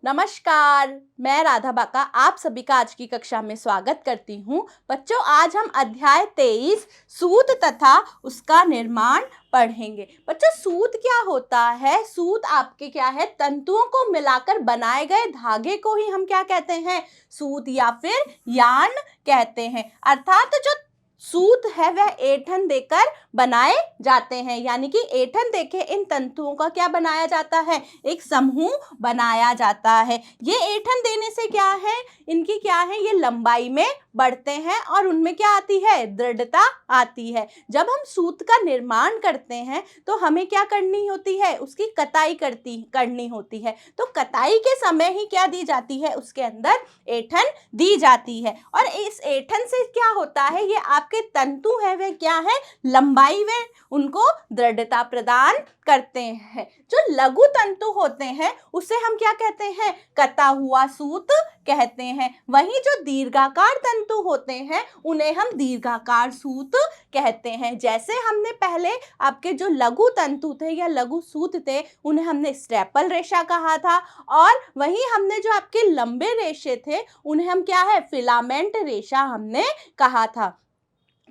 नमस्कार, मैं राधा बाका आप सभी का आज की कक्षा में स्वागत करती हूँ। बच्चों, आज हम अध्याय 23 सूत तथा उसका निर्माण पढ़ेंगे। बच्चों, सूत क्या होता है? सूत आपके क्या है? तंतुओं को मिलाकर बनाए गए धागे को ही हम क्या कहते हैं? सूत या फिर यार्न कहते हैं। अर्थात जो सूत है वह ऐंठन देकर बनाए जाते हैं, यानी कि ऐंठन देके इन तंतुओं का क्या बनाया जाता है? एक समूह बनाया जाता है। ये ऐंठन देने से क्या है, इनकी क्या है, ये लंबाई में बढ़ते हैं और उनमें क्या आती है? दृढ़ता आती है। जब हम सूत का निर्माण करते हैं तो हमें क्या करनी होती है? उसकी कताई करनी होती है। तो कताई के समय ही क्या दी जाती है? उसके अंदर ऐंठन दी जाती है। और इस ऐंठन से क्या होता है? ये आपके तंतु है वे क्या है? लंबाई में उनको दृढ़ता प्रदान करते हैं। जो लघु तंतु होते हैं उसे हम क्या कहते हैं? कता हुआ सूत कहते हैं। वहीं जो दीर्घाकार तंतु होते हैं उन्हें हम दीर्घाकार सूत कहते हैं। जैसे हमने पहले आपके जो लघु तंतु थे या लघु सूत थे उन्हें हमने स्टेपल रेशा कहा था, और वहीं हमने जो आपके लंबे रेशे थे उन्हें हम क्या है? फिलामेंट रेशा हमने कहा था।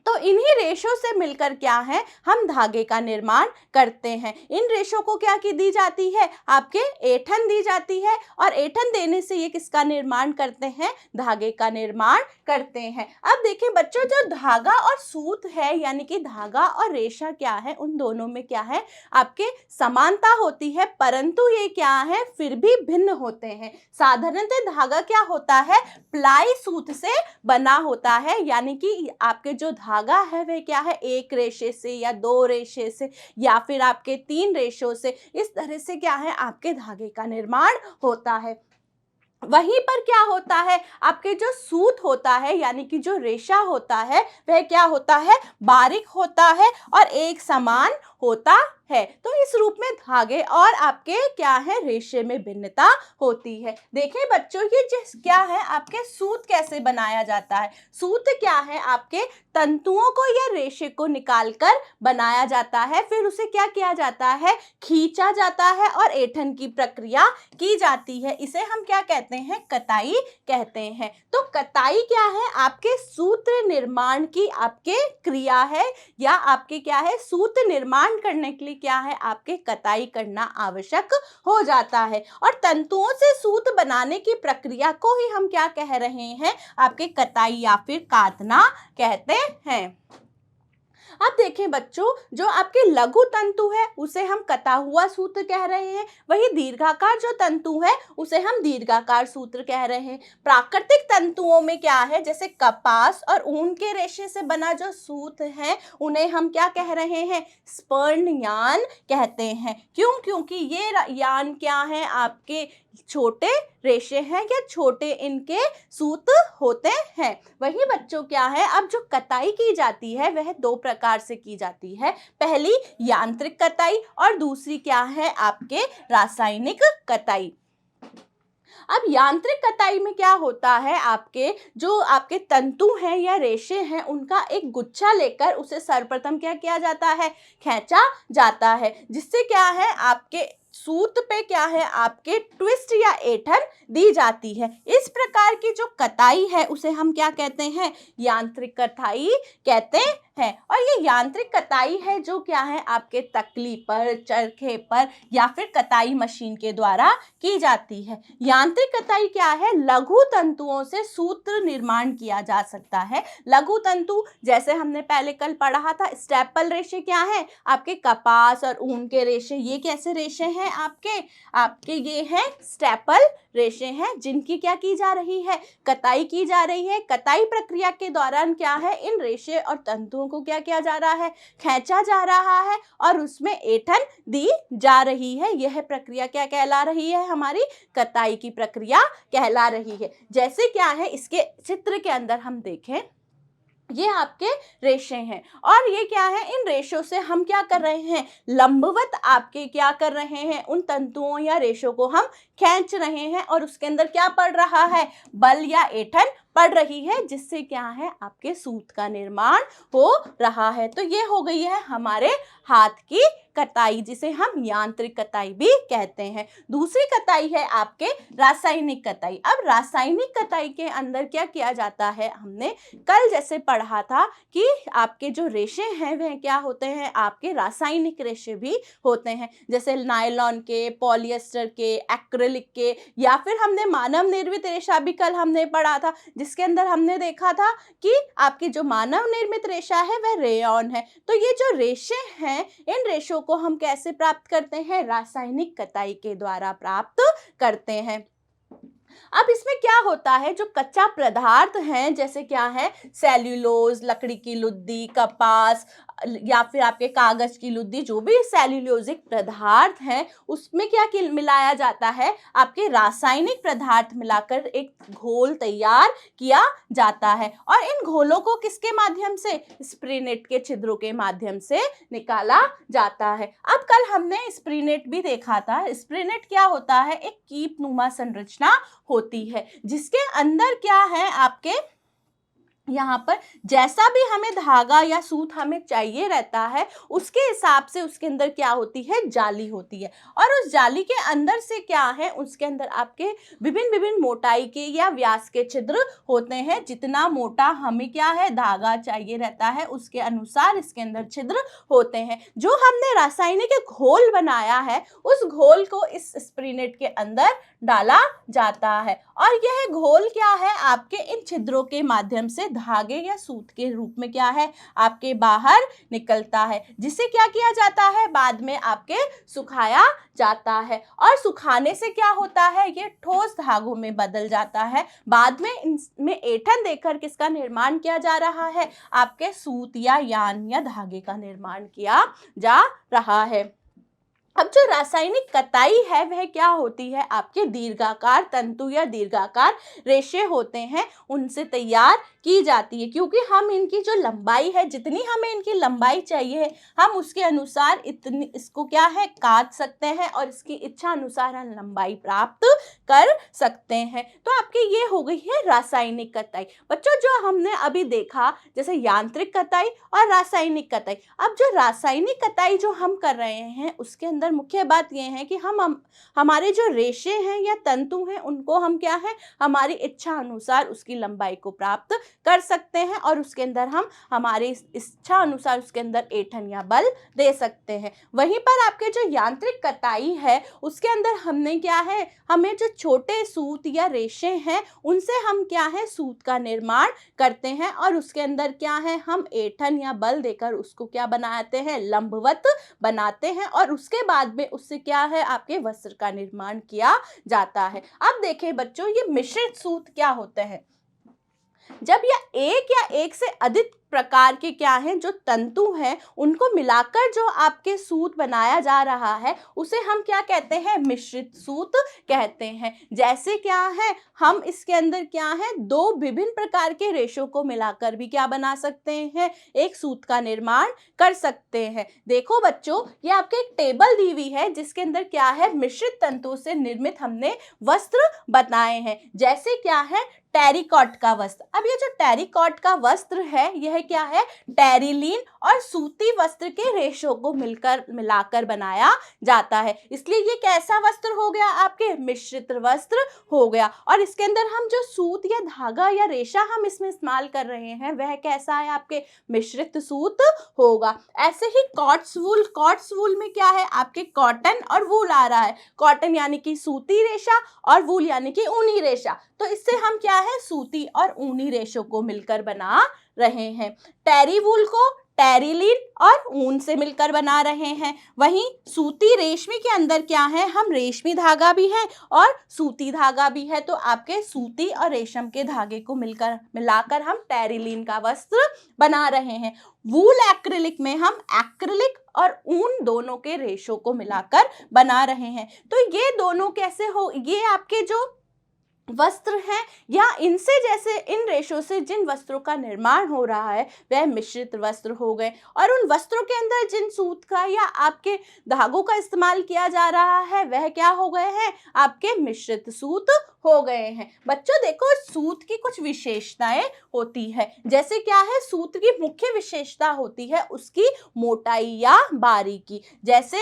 तो इन्हीं रेशों से मिलकर क्या है, हम धागे का निर्माण करते हैं। इन रेशों को क्या की दी जाती है? आपके ऐंठन दी जाती है, और ऐंठन देने से ये किसका निर्माण करते हैं? धागे का निर्माण करते हैं। अब देखें बच्चों, जो धागा और सूत है यानी कि धागा और रेशा क्या है, उन दोनों में क्या है? आपके समानता होती है, परंतु ये क्या है? फिर भी भिन्न होते हैं। साधारणतः धागा क्या होता है? प्लाई सूत से बना होता है, यानी कि आपके जो धागा है वह क्या है? एक रेशे से या दो रेशे से या फिर आपके 3 रेशों से, इस तरह से क्या है? आपके धागे का निर्माण होता है। वहीं पर क्या होता है? आपके जो सूत होता है यानी कि जो रेशा होता है वह क्या होता है? बारीक होता है और एक समान होता है। तो इस रूप में धागे और आपके क्या है? रेशे में भिन्नता होती है। देखें बच्चों, ये क्या है? आपके सूत कैसे बनाया जाता है? सूत क्या है? आपके तंतुओं को या रेशे को निकालकर बनाया जाता है, फिर उसे क्या किया जाता है? खींचा जाता है और ऐंठन की प्रक्रिया की जाती है। इसे हम क्या कहते हैं? कताई कहते हैं। तो कताई क्या है? आपके सूत्र निर्माण की आपके क्रिया है, या आपके क्या है? सूत निर्माण करने के लिए क्या है? आपके कताई करना आवश्यक हो जाता है। और तंतुओं से सूत बनाने की प्रक्रिया को ही हम क्या कह रहे हैं? आपके कताई या फिर कातना कहते हैं। अब देखें बच्चों, जो आपके लघु तंतु है उसे हम कता हुआ सूत्र कह रहे हैं, वही दीर्घाकार जो तंतु है उसे हम दीर्घाकार सूत्र कह रहे हैं। प्राकृतिक तंतुओं में क्या है? जैसे कपास और ऊन के रेशे से बना जो सूत है उन्हें हम क्या कह रहे हैं? स्पर्न यान कहते हैं। क्यों? क्योंकि ये यान क्या है? आपके छोटे रेशे हैं या छोटे इनके सूत होते हैं। वही बच्चों क्या है? अब जो कताई की जाती है वह 2 प्रकार से की जाती है। पहली यांत्रिक कताई और दूसरी क्या है? आपके रासायनिक कताई। अब यांत्रिक कताई में क्या होता है? आपके जो आपके तंतु हैं या रेशे हैं उनका एक गुच्छा लेकर उसे सर्वप्रथम क्या किया जाता है? खींचा जाता है, जिससे क्या है? आपके सूत पे क्या है? आपके ट्विस्ट या ऐंठन दी जाती है। इस प्रकार की जो कताई है उसे हम क्या कहते हैं? यांत्रिक कताई कहते हैं। और ये यांत्रिक कताई है जो क्या है? आपके तकली पर, चरखे पर या फिर कताई मशीन के द्वारा की जाती है। यांत्रिक कताई क्या है? लघु तंतुओं से सूत्र निर्माण किया जा सकता है। लघु तंतु जैसे हमने पहले कल पढ़ा था, स्टेपल रेशे क्या है? आपके कपास और ऊन के रेशे। ये कैसे रेशे हैं? आपके ये हैं स्टेपल रेशे हैं, जिनकी क्या की जा रही है? कताई की जा रही है। कताई प्रक्रिया के दौरान क्या है? इन रेशे और तंतुओं को क्या किया जा रहा है? खींचा जा रहा है और उसमें ऐंठन दी जा रही है। यह प्रक्रिया क्या कहला रही है? हमारी कताई की प्रक्रिया कहला रही है। जैसे क्या है? इसके चित्र के अंदर हम देखें, ये आपके रेशे हैं और ये क्या है? इन रेशों से हम क्या कर रहे हैं? लंबवत आपके क्या कर रहे हैं? उन तंतुओं या रेशों को हम खींच रहे हैं और उसके अंदर क्या पड़ रहा है? बल या ऐंठन पड़ रही है, जिससे क्या है? आपके सूत का निर्माण हो रहा है। तो ये हो गई है हमारे हाथ की कताई, जिसे हम यांत्रिक कताई भी कहते हैं। दूसरी कताई है आपके रासायनिक कताई। अब रासायनिक कताई के अंदर क्या किया जाता है, हमने कल जैसे पढ़ा था कि आपके जो रेशे हैं वह क्या होते हैं, आपके रासायनिक रेशे भी होते हैं, जैसे नायलॉन के, पॉलिएस्टर के, एक्रिलिक के, या फिर हमने मानव निर्मित रेशा भी कल हमने पढ़ा था, जिसके अंदर हमने देखा था कि आपकी जो मानव निर्मित रेशा है वह रेयॉन है। तो ये जो रेशे हैं, इन रेशों को हम कैसे प्राप्त करते हैं, रासायनिक कताई के द्वारा प्राप्त करते हैं। अब इसमें क्या होता है, जो कच्चा पदार्थ हैं, जैसे क्या है, सेल्यूलोज, लकड़ी की लुद्दी, कपास, या फिर आपके कागज की लुद्दी, जो भी सेल्यूलोजिक पदार्थ हैं, उसमें क्या मिलाया जाता है, आपके रासायनिक पदार्थ मिलाकर एक घोल तैयार किया जाता है। और इन घोलों को किसके माध्यम से, स्प्रीनेट के छिद्रों के माध्यम से निकाला जाता है। अब कल हमने स्प्रीनेट भी देखा था। स्प्रीनेट क्या होता है, एक कीप नुमा संरचना होती है, जिसके अंदर क्या है, आपके यहाँ पर जैसा भी हमें धागा या सूत हमें चाहिए रहता है, उसके हिसाब से उसके अंदर क्या होती है, जाली होती है। और उस जाली के अंदर से क्या है, उसके अंदर आपके विभिन्न विभिन्न मोटाई के या व्यास के छिद्र होते हैं। जितना मोटा हमें क्या है, धागा चाहिए रहता है, उसके अनुसार इसके अंदर छिद्र होते हैं। जो हमने रासायनिक घोल बनाया है, उस घोल को इस स्प्रीनेट के अंदर डाला जाता है, और यह घोल क्या है, आपके इन छिद्रों के माध्यम से धागे या सूत के रूप में क्या है, आपके बाहर निकलता है, जिसे क्या किया जाता है, बाद में आपके सुखाया जाता है। और सुखाने से क्या होता है, ये ठोस धागों में बदल जाता है। बाद में इनमें ऐंठन देकर किसका निर्माण किया जा रहा है, आपके सूत या यान या धागे का निर्माण किया जा रहा है। अब जो रासायनिक कताई है वह क्या होती है, आपके दीर्घाकार तंतु या दीर्घाकार रेशे होते हैं, उनसे तैयार की जाती है। क्योंकि हम इनकी जो लंबाई है, जितनी हमें इनकी लंबाई चाहिए, हम उसके अनुसार इतनी इसको क्या है, काट सकते हैं, और इसकी इच्छा अनुसार हम लंबाई प्राप्त कर सकते हैं। तो आपकी ये हो गई है रासायनिक कताई। बच्चों, जो हमने अभी देखा, जैसे यांत्रिक कताई और रासायनिक कताई। अब जो रासायनिक कताई जो हम कर रहे हैं, उसके अंदर मुख्य बात यह है कि हम हमारे जो रेशे हैं या तंतु हैं, उनको हम क्या है, हमारी इच्छा अनुसार उसकी लंबाई को प्राप्त कर सकते हैं, और उसके अंदर हम हमारी इच्छा अनुसार उसके अंदर ऐंठन या बल दे सकते हैं। वहीं पर आपके जो यांत्रिक कताई है, उसके अंदर हमने क्या है, हमें जो छोटे सूत या रेशे हैं, उनसे हम क्या है, सूत का निर्माण करते हैं, और उसके अंदर क्या है, हम ऐंठन या बल देकर उसको क्या बनाते हैं, लंबवत बनाते हैं, और उसके बाद में उससे क्या है, आपके वस्त्र का निर्माण किया जाता है। अब देखें बच्चों, ये मिश्रित सूत क्या होते हैं, जब यह एक या एक से अधिक प्रकार के क्या हैं, जो तंतु हैं, उनको मिलाकर जो आपके सूत बनाया जा रहा है, उसे हम क्या कहते हैं, मिश्रित सूत कहते हैं। जैसे क्या है, हम इसके अंदर क्या है, दो विभिन्न प्रकार के रेशों को मिलाकर भी क्या बना सकते हैं, एक सूत का निर्माण कर सकते हैं। देखो बच्चों, ये आपके एक टेबल दी हुई है, जिसके अंदर क्या है, मिश्रित तंतुओं से निर्मित हमने वस्त्र बनाए हैं। जैसे क्या है, टेरिकॉट का वस्त्र। अब ये जो टेरिकॉट का वस्त्र है, यह क्या है, टेरिलीन और सूती वस्त्र के रेशों को मिलाकर बनाया जाता है, इसलिए ये कैसा वस्त्र हो गया, आपके मिश्रित वस्त्र हो गया। और इसके अंदर हम जो सूत या धागा या रेशा हम इसमें इस्तेमाल कर रहे हैं, वह कैसा है, आपके मिश्रित सूत होगा। ऐसे ही कॉट्स वूल में क्या है, आपके कॉटन और वूल आ रहा है। कॉटन यानी कि सूती रेशा, और वूल यानी कि ऊनी रेशा। तो इससे हम क्या है, सूती और ऊनी रेशों को मिलकर बना रहे हैं। टेरी वूल को टेरिलीन और ऊन से मिलकर बना रहे हैं। वहीं सूती रेशमी के अंदर क्या है, हम रेशमी धागा भी है और सूती धागा भी है, तो आपके सूती और रेशम के धागे को मिलाकर हम टेरिलीन का वस्त्र बना रहे हैं। वूल एक्रिलिक में हम एक्रिलिक और ऊन दोनों के रेशों को मिलाकर बना रहे हैं। तो ये दोनों कैसे हो, ये आपके जो वस्त्र हैं, या इनसे जैसे इन रेशों से जिन वस्त्रों का निर्माण हो रहा है, वह मिश्रित वस्त्र हो गए। और उन वस्त्रों के अंदर जिन सूत का या आपके धागों का इस्तेमाल किया जा रहा है, वह क्या हो गए हैं, आपके मिश्रित सूत हो गए हैं। बच्चों देखो, सूत की कुछ विशेषताएं होती है। जैसे क्या है, सूत की मुख्य विशेषता होती है उसकी मोटाई या बारीकी। जैसे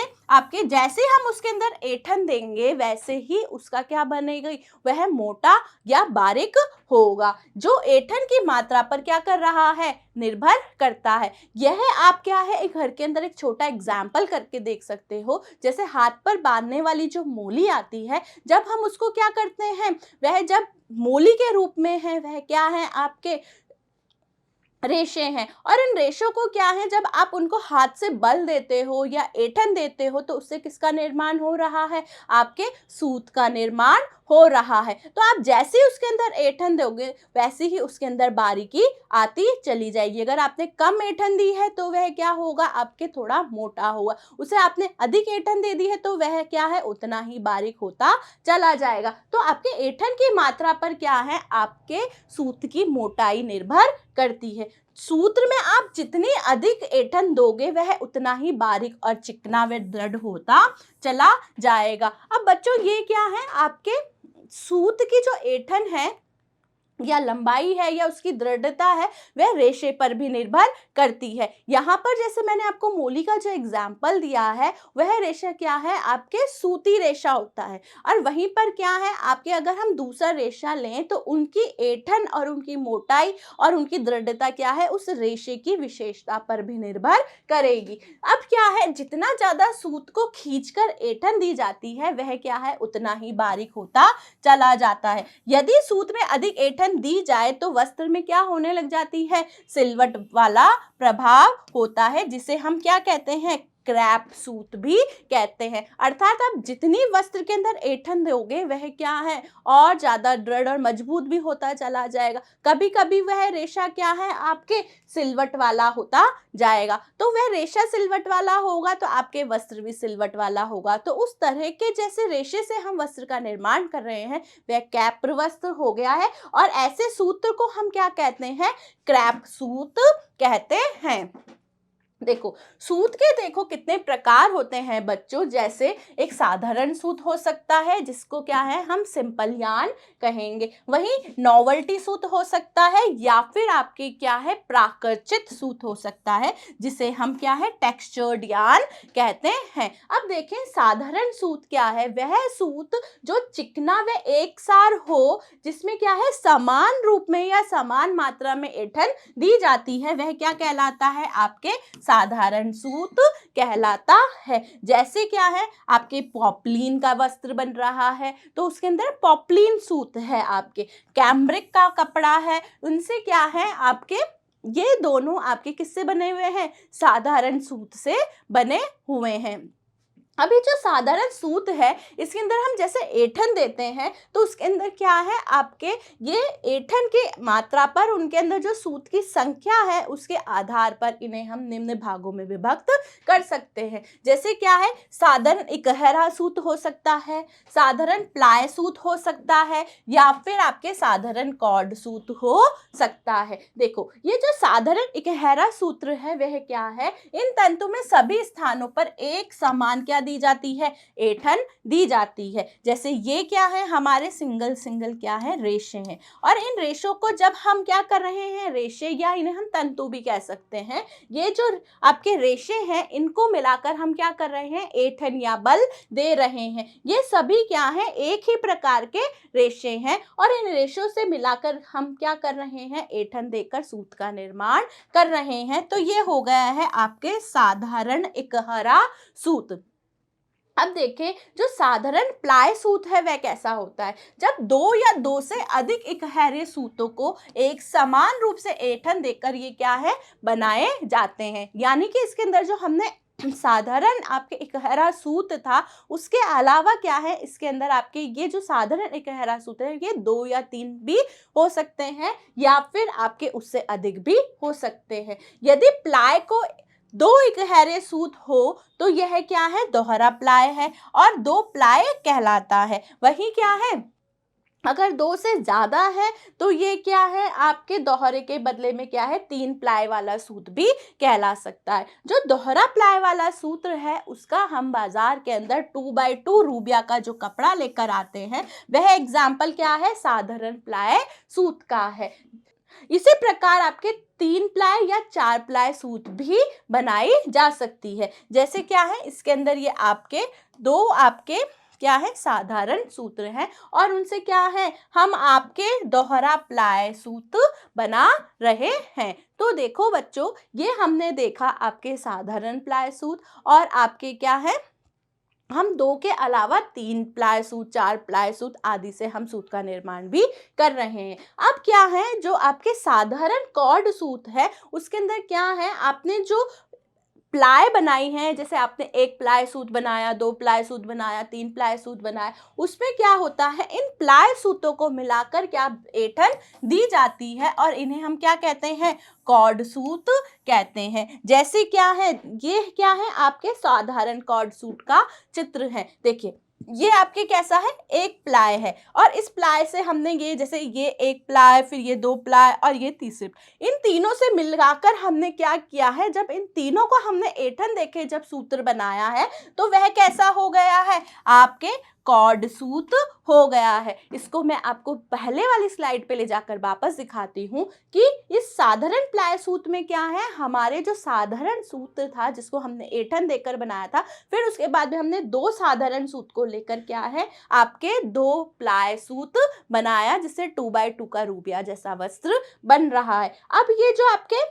हम उसके अंदर ऐंठन देंगे वैसे ही उसका क्या बनेगा, वह मोटा या बारीक होगा, जो ऐंठन की मात्रा पर क्या कर रहा है, निर्भर करता है। यह आप क्या है, एक घर के अंदर एक छोटा एग्जाम्पल करके देख सकते हो। जैसे हाथ पर बांधने वाली जो मोली आती है, जब हम उसको क्या करते हैं, वह जब मोली के रूप में है, वह क्या है, आपके रेशे हैं। और इन रेशों को क्या है, जब आप उनको हाथ से बल देते हो या ऐंठन देते हो तो उससे किसका निर्माण हो रहा है, आपके सूत का निर्माण हो रहा है। तो आप जैसे ही उसके अंदर ऐंठन दोगे वैसे ही उसके अंदर बारीकी आती चली जाएगी। अगर आपने कम ऐंठन दी है तो वह क्या होगा, आपके थोड़ा मोटा होगा। उसे आपने अधिक ऐंठन दे दी है तो वह क्या है, उतना ही बारीक होता चला जाएगा। तो आपके ऐंठन की मात्रा पर क्या है, आपके सूत की मोटाई निर्भर करती है। सूत्र में आप जितनी अधिक ऐंठन दोगे वह उतना ही बारीक और चिकना व दृढ़ होता चला जाएगा। अब बच्चों ये क्या है, आपके सूत की जो ऐंठन है या लंबाई है या उसकी दृढ़ता है, वह रेशे पर भी निर्भर करती है। यहाँ पर जैसे मैंने आपको मोली का जो एग्जाम्पल दिया है, वह रेशा क्या है, आपके सूती रेशा होता है। और वहीं पर क्या है, आपके अगर हम दूसरा रेशा लें तो उनकी ऐंठन और उनकी मोटाई और उनकी दृढ़ता क्या है, उस रेशे की विशेषता पर भी निर्भर करेगी। अब क्या है, जितना ज्यादा सूत को खींचकर ऐंठन दी जाती है वह क्या है, उतना ही बारीक होता चला जाता है। यदि सूत में अधिक ऐंठन दी जाए तो वस्त्र में क्या होने लग जाती है, सिलवट वाला प्रभाव होता है, जिसे हम क्या कहते हैं, क्रैप सूत भी कहते हैं। अर्थात आप जितनी वस्त्र के अंदर ऐंठन दोगे वह क्या है, और ज्यादा दृढ़ और मजबूत भी होता चला जाएगा। कभी कभी वह रेशा क्या है, आपके सिलवट वाला होता जाएगा। तो वह रेशा सिलवट वाला होगा तो आपके वस्त्र भी सिलवट वाला होगा। तो उस तरह के जैसे रेशे से हम वस्त्र का निर्माण कर रहे हैं वह कैप्र वस्त्र हो गया है। और ऐसे सूत्र को हम क्या कहते हैं, क्रैप सूत कहते हैं। देखो, सूत के देखो कितने प्रकार होते हैं बच्चों। जैसे एक साधारण सूत हो सकता है जिसको क्या है, हम सिंपल यार्न कहेंगे। वहीं नॉवल्टी सूत हो सकता है, या फिर आपके क्या है, प्राकृतिक सूत हो सकता है जिसे हम क्या है, टेक्सचर्ड यार्न कहते हैं। अब देखें, साधारण सूत क्या है, वह सूत जो चिकना व एकसार हो, जिसमें क्या है, समान रूप में या समान मात्रा में ऐंठन दी जाती है, वह क्या कहलाता है, आपके साधारण सूत कहलाता है। जैसे क्या है, आपके पॉपलिन का वस्त्र बन रहा है तो उसके अंदर पॉपलिन सूत है। आपके कैम्ब्रिक का कपड़ा है, उनसे क्या है, आपके ये दोनों आपके किससे बने हुए हैं, साधारण सूत से बने हुए हैं। अभी जो साधारण सूत है इसके अंदर हम जैसे ऐंठन देते हैं तो उसके अंदर क्या है, आपके ये ऐंठन की मात्रा पर उनके अंदर जो सूत की संख्या है उसके आधार पर इन्हें हम निम्न भागों में विभक्त कर सकते हैं। जैसे क्या है, साधारण इकहरा सूत हो सकता है, साधारण प्लाय सूत हो सकता है, या फिर आपके साधारण कॉर्ड सूत हो सकता है। देखो, ये जो साधारण इकहरा सूत्र है वह क्या है, इन तंतु में सभी स्थानों पर एक समान क्या दी जाती है, ऐंठन दी जाती है। जैसे ये क्या है, हमारे सिंगल सिंगल क्या है, रेशे हैं। और इन रेशों को जब हम क्या कर रहे हैं, रेशे या इन्हें हम तंतु भी कह सकते हैं, ये जो आपके रेशे हैं इनको मिलाकर हम क्या कर रहे हैं, ऐंठन या बल दे रहे हैं। ये सभी क्या है, एक ही प्रकार के रेशे हैं और इन रेशों से मिलाकर हम क्या कर रहे हैं, ऐंठन देकर सूत का निर्माण कर रहे हैं। तो ये हो गया है आपके साधारण इकहरा सूत। अब देखें, जो साधारण प्लाय सूत है वह कैसा होता है, जब दो या दो से अधिक इकहरे सूतों को एक समान रूप से ऐंठन देकर ये क्या है, बनाए जाते हैं। यानी कि इसके अंदर जो हमने साधारण आपके इकहरा सूत था उसके अलावा क्या है, इसके अंदर आपके ये जो साधारण इकहरा सूत है ये 2 या 3 भी हो सकते हैं, या फिर आपके उससे अधिक भी हो सकते हैं। यदि प्लाय को 2 इकहरे सूत हो तो यह क्या है, दोहरा प्लाय है और 2 प्लाय कहलाता है। वही क्या है, अगर 2 से ज़्यादा है तो ये क्या है, आपके दोहरे के बदले में क्या है, 3 प्लाई वाला सूत भी कहला सकता है। जो दोहरा प्लाई वाला सूत्र है उसका हम बाजार के अंदर 2x2 रूबिया का जो कपड़ा लेकर आते हैं वह एग्जाम्पल क्या है, साधारण प्लाई सूत का है। इसी प्रकार आपके 3 प्लाई या 4 प्लाई सूत भी बनाई जा सकती है। जैसे क्या है, इसके अंदर ये आपके 2 आपके क्या है, साधारण सूत्र हैं और उनसे क्या है, हम आपके दोहरा प्लाई सूत बना रहे हैं। तो देखो बच्चों, ये हमने देखा आपके साधारण प्लाई सूत और आपके क्या है, हम 2 के अलावा 3 प्लाई सूत, 4 प्लाई सूत आदि से हम सूत का निर्माण भी कर रहे हैं। अब क्या है, जो आपके साधारण कॉर्ड सूत है उसके अंदर क्या है, आपने जो प्लाई बनाई हैं, जैसे आपने 1 प्लाई सूत बनाया, 2 प्लाई सूत बनाया, 3 प्लाई सूत बनाया, उसमें क्या होता है, इन प्लाई सूतों को मिलाकर क्या ऐंठन दी जाती है और इन्हें हम क्या कहते हैं, कॉर्ड सूत कहते हैं। जैसे क्या है, ये क्या है, आपके साधारण कॉर्ड सूत का चित्र है। देखिए ये आपके कैसा है, 1 प्लाई है और इस प्लाई से हमने ये, जैसे ये 1 प्लाई, फिर ये 2 प्लाई और ये तीसरी, इन तीनों से मिलाकर हमने क्या किया है, जब इन तीनों को हमने ऐंठन देखे, जब सूत्र बनाया है तो वह कैसा हो गया है, आपके कॉर्ड सूत हो गया है। इसको मैं आपको पहले वाली स्लाइड पे ले जाकर वापस दिखाती हूँ कि इस साधारण प्लाई सूत में क्या है, हमारे जो साधारण सूत्र था जिसको हमने ऐंठन देकर बनाया था, फिर उसके बाद में हमने 2 साधारण सूत को लेकर क्या है, आपके 2 प्लाई सूत बनाया, जिससे 2x2 का रूबिया जैसा वस्त्र बन रहा है। अब ये जो आपके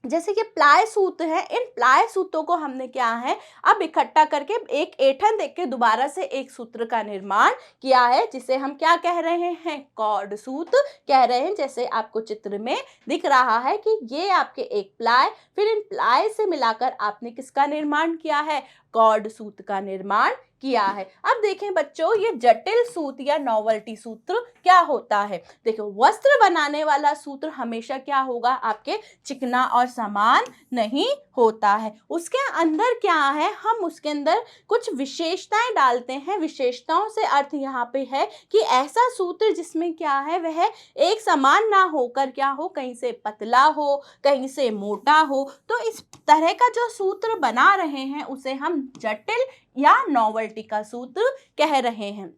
जैसे कि प्लाई सूत है, इन प्लाई सूतों को हमने क्या है, अब इकट्ठा करके एक ऐंठन देख के दोबारा से एक सूत्र का निर्माण किया है, जिसे हम क्या कह रहे हैं, कॉर्ड सूत कह रहे हैं। जैसे आपको चित्र में दिख रहा है कि ये आपके 1 प्लाई, फिर इन प्लाई से मिलाकर आपने किसका निर्माण किया है, कॉर्ड सूत का निर्माण किया है। अब देखें बच्चों, ये जटिल सूत या नॉवेल्टी सूत्र क्या होता है। देखो, वस्त्र बनाने वाला सूत्र हमेशा क्या होगा, आपके चिकना और समान नहीं होता है। उसके अंदर क्या है, हम उसके अंदर कुछ विशेषताएं डालते हैं। विशेषताओं से अर्थ यहाँ पे है कि ऐसा सूत्र जिसमें क्या है, वह एक समान ना होकर क्या हो, कहीं से पतला हो, कहीं से मोटा हो। तो इस तरह का जो सूत्र बना रहे हैं उसे हम जटिल या नॉवेल्टी का सूत्र कह रहे हैं।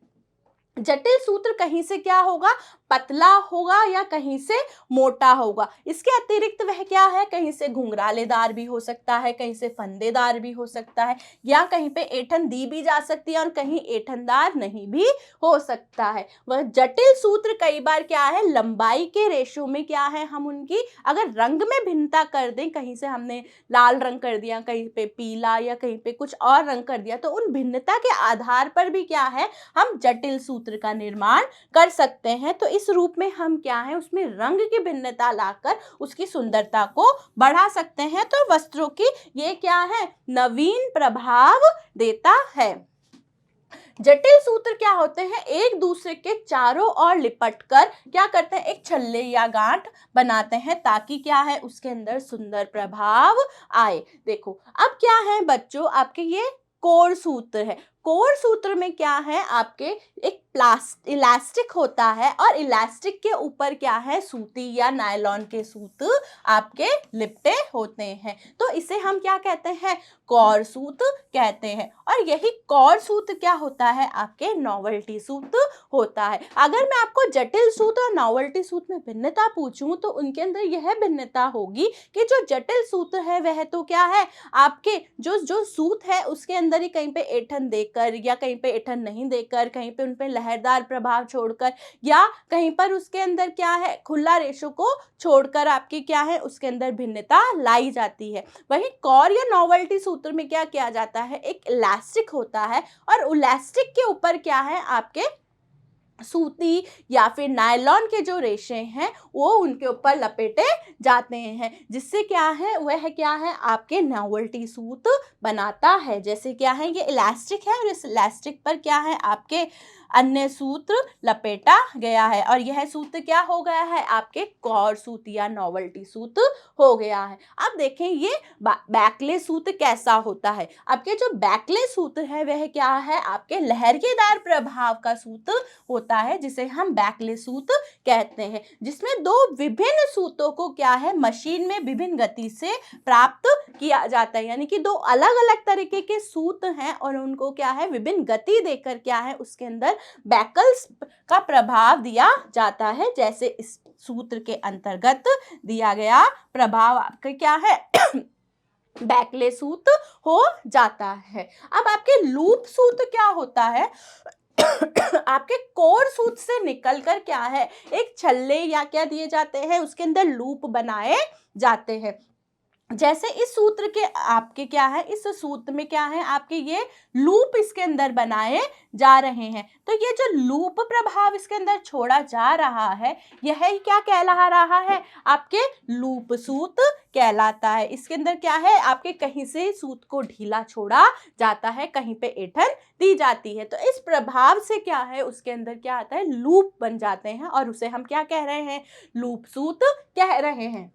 जटिल सूत्र कहीं से क्या होगा, पतला होगा या कहीं से मोटा होगा। इसके अतिरिक्त वह क्या है, कहीं से घुंघरालेदार भी हो सकता है, कहीं से फंदेदार भी हो सकता है, या कहीं पे ऐंठन दी भी जा सकती है और कहीं ऐंठनदार नहीं भी हो सकता है। वह जटिल सूत्र कई बार क्या है, लंबाई के रेशो में क्या है, हम उनकी अगर रंग में भिन्नता कर दें, कहीं से हमने लाल रंग कर दिया, कहीं पे पीला या कहीं पे कुछ और रंग कर दिया, तो उन भिन्नता के आधार पर भी क्या है, हम जटिल सूत्र का निर्माण कर सकते हैं। तो इस रूप में हम क्या है, उसमें रंग की भिन्नता लाकर उसकी सुंदरता को बढ़ा सकते हैं। तो वस्त्रों की ये क्या है, नवीन प्रभाव देता है। जटिल सूत्र क्या होते हैं, एक दूसरे के चारों ओर लिपटकर क्या करते हैं, एक छल्ले या गांठ बनाते हैं, ताकि क्या है, उसके अंदर सुंदर प्रभाव आए। देखो अब क्या है बच्चों, आपके ये कोर सूत्र है। कोर सूत्र में क्या है, आपके एक इलास्टिक होता है और इलास्टिक के ऊपर क्या है, सूती या नायलॉन के सूत आपके लिपटे होते हैं। तो इसे हम क्या कहते हैं, कौर सूत कहते हैं। और यही कौर सूत क्या होता है, आपके नॉवेल्टी सूत होता है। अगर मैं आपको जटिल सूत और नॉवेल्टी सूत में भिन्नता पूछूं तो उनके अंदर यह भिन्नता होगी कि जो जटिल सूत्र है वह तो क्या है, आपके जो सूत है उसके अंदर ही कहीं पे ऐंठन देकर या कहीं पे ऐंठन नहीं देकर, कहीं पे उन पे लहरदार प्रभाव छोड़कर, या कहीं पर उसके अंदर क्या है, खुला रेशो को छोड़कर आपके क्या है, उसके अंदर भिन्नता लाई जाती है। वहीं कौर या नॉवेल्टी सूत्र में क्या किया जाता है, एक इलास्टिक होता है और इलास्टिक के ऊपर क्या है, आपके सूती या फिर नायलॉन के जो रेशे हैं वो उनके ऊपर लपेटे जाते हैं, जिससे क्या है, वह क्या है, आपके नॉवेल्टी सूत बनाता है। जैसे क्या है, ये इलास्टिक है और इस इलास्टिक पर क्या है, आपके अन्य सूत्र लपेटा गया है और यह सूत्र क्या हो गया है, आपके कौर सूत्र या नॉवेल्टी सूत्र हो गया है। अब देखें ये बैकले सूत्र कैसा होता है। आपके जो बैकले सूत्र है वह क्या है, आपके लहरिएदार प्रभाव का सूत्र होता है जिसे हम बैकले सूत्र कहते हैं, जिसमें दो विभिन्न सूत्रों को क्या है, मशीन में विभिन्न गति से प्राप्त किया जाता है। यानी कि दो अलग अलग तरीके के सूत्र हैं और उनको क्या है, विभिन्न गति देकर क्या है, उसके अंदर बैकल्स का प्रभाव दिया जाता है। जैसे इस सूत्र के अंतर्गत दिया गया प्रभाव आपका क्या है बैकले सूत्र हो जाता है। अब आपके लूप सूत्र क्या होता है आपके कोर सूत्र से निकलकर क्या है, एक छल्ले या क्या दिए जाते हैं, उसके अंदर लूप बनाए जाते हैं। जैसे इस सूत्र के आपके क्या है, इस सूत्र में क्या है, आपके ये लूप इसके अंदर बनाए जा रहे हैं। तो ये जो लूप प्रभाव इसके अंदर छोड़ा जा रहा है, यह क्या कहला रहा है, आपके लूप सूत्र कहलाता है। इसके अंदर क्या है, आपके कहीं से सूत्र को ढीला छोड़ा जाता है, कहीं पे ऐंठन दी जाती है। तो इस प्रभाव से क्या है, उसके अंदर क्या आता है, लूप बन जाते हैं और उसे हम क्या कह रहे हैं, लूप सूत्र कह रहे हैं।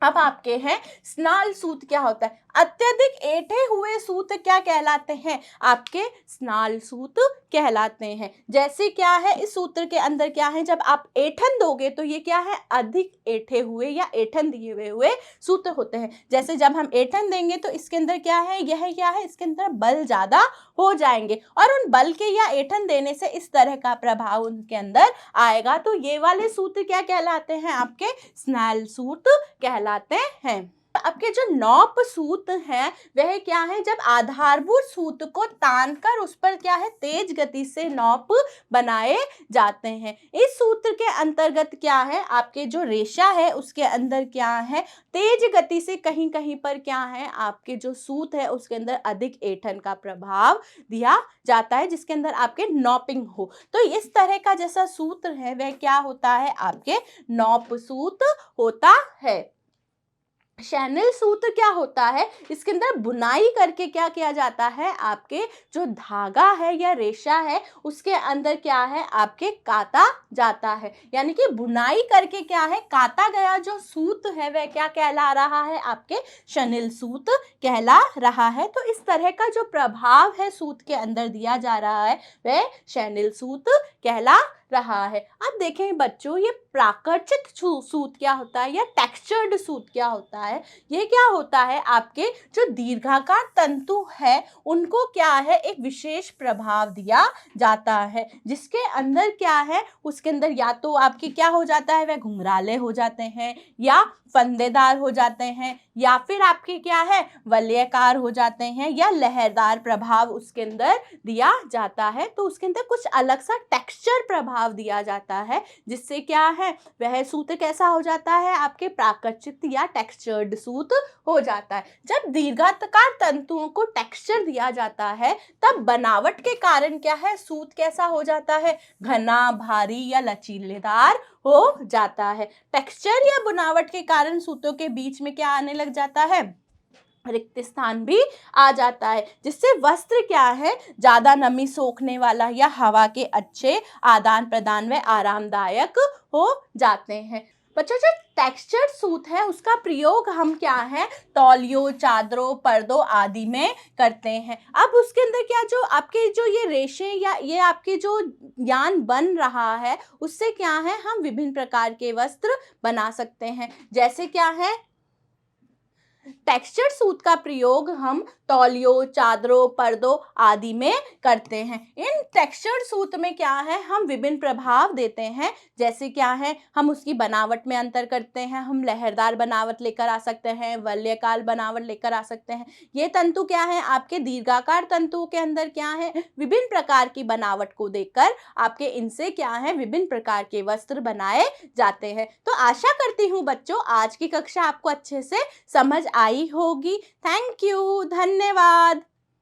अब आपके हैं स्नाल सूत्र क्या होता है, अत्यधिक ऐंठे हुए सूत्र क्या कहलाते हैं, आपके स्नाल सूत्र कहलाते हैं। जैसे क्या है, इस सूत्र के अंदर क्या है, जब आप ऐंठन दोगे तो ये क्या है, अधिक ऐंठे हुए या ऐंठन दिए हुए सूत्र होते हैं। जैसे जब हम ऐंठन देंगे तो इसके अंदर क्या है, यह क्या है, इसके अंदर बल ज्यादा हो जाएंगे और उन बल के या ऐंठन देने से इस तरह का प्रभाव उनके अंदर आएगा। तो ये वाले सूत्र क्या कहलाते हैं, आपके स्नेल सूत्र कहलाते हैं। आपके जो नॉप सूत्र हैं वह क्या है, जब आधारभूत सूत्र को तानकर उस पर क्या है, तेज गति से नॉप बनाए जाते हैं। इस सूत्र के अंतर्गत क्या है, आपके जो रेशा है उसके अंदर क्या है, तेज गति से कहीं कहीं पर क्या है, आपके जो सूत्र है उसके अंदर अधिक ऐंठन का प्रभाव दिया जाता है, जिसके अंदर आपके नॉपिंग हो। तो इस तरह का जैसा सूत्र है वह क्या होता है, आपके नॉप सूत्र होता है। शैनल सूत्र क्या होता है, इसके अंदर बुनाई करके क्या किया जाता है, आपके जो धागा है या रेशा है उसके अंदर क्या है, आपके काता जाता है। यानी कि बुनाई करके क्या है, काता गया जो सूत्र है वह क्या कहला रहा है, आपके शैनल सूत्र कहला रहा है। तो इस तरह का जो प्रभाव है सूत्र के अंदर दिया जा रहा है वह शैनल सूत्र कहला रहा है। अब देखें बच्चों, ये प्राकृतिक सूत्र क्या होता है या टेक्सचर्ड सूत्र क्या होता है। ये क्या होता है, आपके जो दीर्घाकार तंतु है उनको क्या है, एक विशेष प्रभाव दिया जाता है, जिसके अंदर क्या है, उसके अंदर या तो आपकी क्या हो जाता है, वह घुंघराले हो जाते हैं या फंदेदार हो जाते हैं या फिर आपके क्या है, वलयाकार हो जाते हैं या लहरदार प्रभाव उसके अंदर दिया जाता है। तो उसके अंदर कुछ अलग सा टेक्सचर प्रभाव दिया जाता है, जिससे क्या है, वह सूत्र कैसा हो जाता है, आपके प्राकृतिक या टेक्सचर्ड सूत्र हो जाता है। जब दीर्घाकार तंतुओं को टेक्सचर दिया जाता है तब बनावट के कारण क्या है, सूत्र कैसा हो जाता है, घना, भारी या लचीलेदार हो जाता है। टेक्सचर या बनावट के कारण सूत्रों के बीच में क्या आने लग जाता है, रिक्त स्थान भी आ जाता है, जिससे वस्त्र क्या है, ज्यादा नमी सोखने वाला या हवा के अच्छे आदान प्रदान में आरामदायक हो जाते हैं। बच्चों, जो टेक्सचर्ड सूत्र है उसका प्रयोग हम क्या है, तौलियों, चादरों, पर्दों आदि में करते हैं। अब उसके अंदर क्या, जो आपके जो ये रेशे या ये आपके जो यान बन रहा है उससे क्या है, हम विभिन्न प्रकार के वस्त्र बना सकते हैं। जैसे क्या है, टेक्सचर्ड सूत्र का प्रयोग हम तौलियों, चादरों, पर्दों आदि में करते हैं। इन टेक्सचर्ड सूत्र में क्या है, हम विभिन्न प्रभाव देते हैं। जैसे क्या है, हम उसकी बनावट में अंतर करते हैं, हम लहरदार बनावट लेकर आ सकते हैं, वलयाकार बनावट लेकर आ सकते हैं। ये तंतु क्या है, आपके दीर्घाकार तंतुओं के अंदर क्या है, विभिन्न प्रकार की बनावट को देखकर आपके इनसे क्या है, विभिन्न प्रकार के वस्त्र बनाए जाते हैं। तो आशा करती हूँ बच्चों आज की कक्षा आपको अच्छे से समझ आई होगी। थैंक यू, धन्यवाद।